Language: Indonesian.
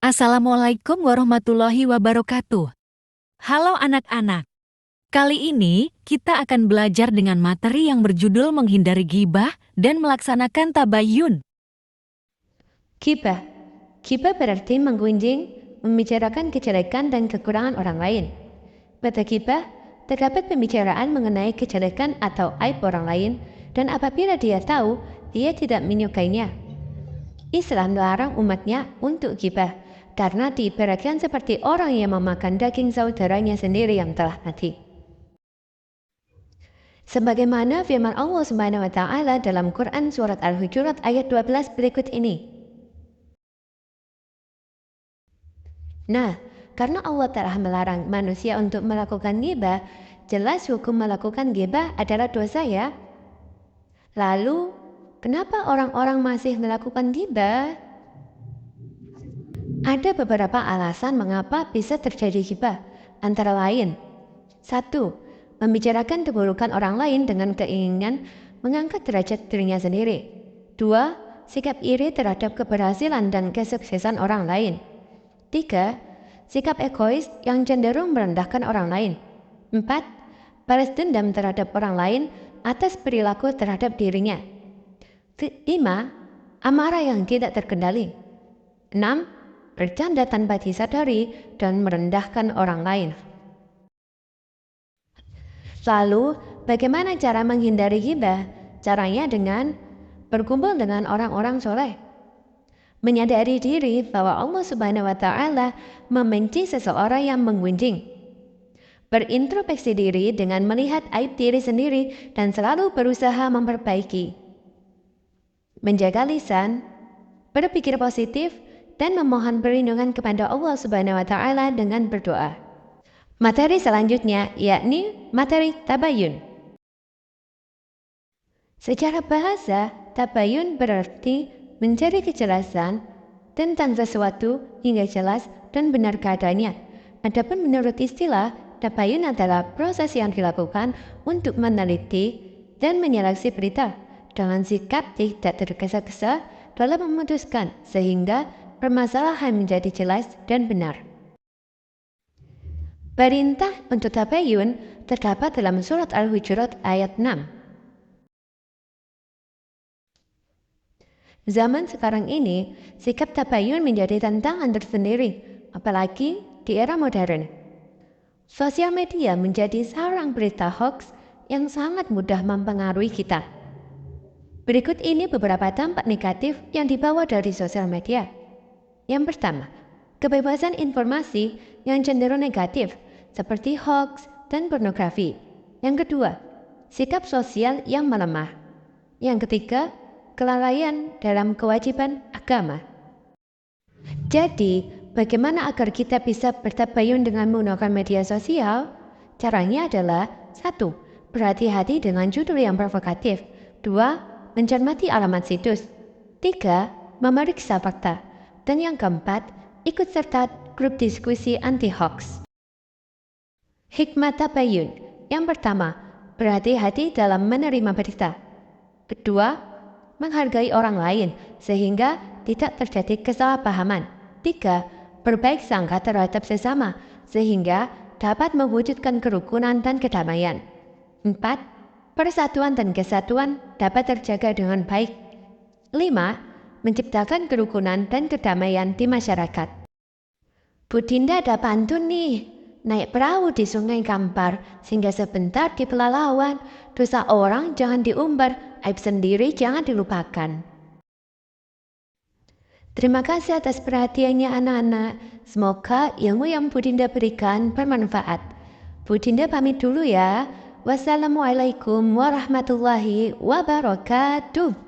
Assalamualaikum warahmatullahi wabarakatuh. Halo anak-anak. Kali ini kita akan belajar dengan materi yang berjudul menghindari ghibah dan melaksanakan tabayun. Ghibah. Ghibah berarti menggunjing, membicarakan kejelekan dan kekurangan orang lain. Pada ghibah, terdapat pembicaraan mengenai kejelekan atau aib orang lain, dan apabila dia tahu, dia tidak menyukainya. Islam melarang umatnya untuk ghibah, karena diibaratkan seperti orang yang memakan daging saudaranya sendiri yang telah mati. Sebagaimana firman Allah Subhanahu wa Ta'ala dalam Quran Surat Al-Hujurat ayat 12 berikut ini. Nah, karena Allah telah melarang manusia untuk melakukan ghibah, jelas hukum melakukan ghibah adalah dosa ya. Lalu, kenapa orang-orang masih melakukan ghibah? Ada beberapa alasan mengapa bisa terjadi ghibah, antara lain 1. Membicarakan keburukan orang lain dengan keinginan mengangkat derajat dirinya sendiri. 2. Sikap iri terhadap keberhasilan dan kesuksesan orang lain. 3. Sikap egois yang cenderung merendahkan orang lain. 4. Balas dendam terhadap orang lain atas perilaku terhadap dirinya. 5. Amarah yang tidak terkendali. 6. Bercanda tanpa disadari dan merendahkan orang lain. Lalu, bagaimana cara menghindari ghibah? Caranya dengan berkumpul dengan orang-orang soleh. Menyadari diri bahwa Allah Subhanahu wa Ta'ala membenci seseorang yang menggunjing. Berintrospeksi diri dengan melihat aib diri sendiri dan selalu berusaha memperbaiki. Menjaga lisan, berpikir positif, dan memohon perlindungan kepada Allah Subhanahu wa Ta'ala dengan berdoa. Materi selanjutnya yakni materi tabayun. Secara bahasa, tabayun berarti mencari kejelasan tentang sesuatu hingga jelas dan benar keadaannya. Adapun menurut istilah, tabayun adalah proses yang dilakukan untuk meneliti dan menyeleksi berita dengan sikap tidak tergesa-gesa dalam memutuskan sehingga permasalahan menjadi jelas dan benar. Perintah untuk tabayun terdapat dalam surat Al-Hujurat ayat 6. Zaman sekarang ini, sikap tabayun menjadi tantangan tersendiri, apalagi di era modern. Sosial media menjadi sarang berita hoax yang sangat mudah mempengaruhi kita. Berikut ini beberapa dampak negatif yang dibawa dari sosial media. Yang pertama, kebebasan informasi yang cenderung negatif, seperti hoax dan pornografi. Yang kedua, sikap sosial yang melemah. Yang ketiga, kelalaian dalam kewajiban agama. Jadi, bagaimana agar kita bisa bertabayun dengan menggunakan media sosial? Caranya adalah 1. Berhati-hati dengan judul yang provokatif. 2. Mencermati alamat situs. 3. Memeriksa fakta. Dan yang keempat, ikut serta grup diskusi anti-hoax. Hikmah tabayun. Yang pertama, berhati-hati dalam menerima berita. Kedua, menghargai orang lain sehingga tidak terjadi kesalahpahaman. 3. Berbaik sangka terhadap sesama sehingga dapat mewujudkan kerukunan dan kedamaian. 4. Persatuan dan kesatuan dapat terjaga dengan baik. 5. Menciptakan kerukunan dan kedamaian di masyarakat. Bu Dinda ada pantun nih. Naik perahu di Sungai Kampar, sehingga sebentar di pelalawan. Dosa orang jangan diumbar, aib sendiri jangan dilupakan. Terima kasih atas perhatiannya anak-anak. Semoga ilmu yang Bu Dinda berikan bermanfaat. Bu Dinda pamit dulu ya. Wassalamualaikum warahmatullahi wabarakatuh.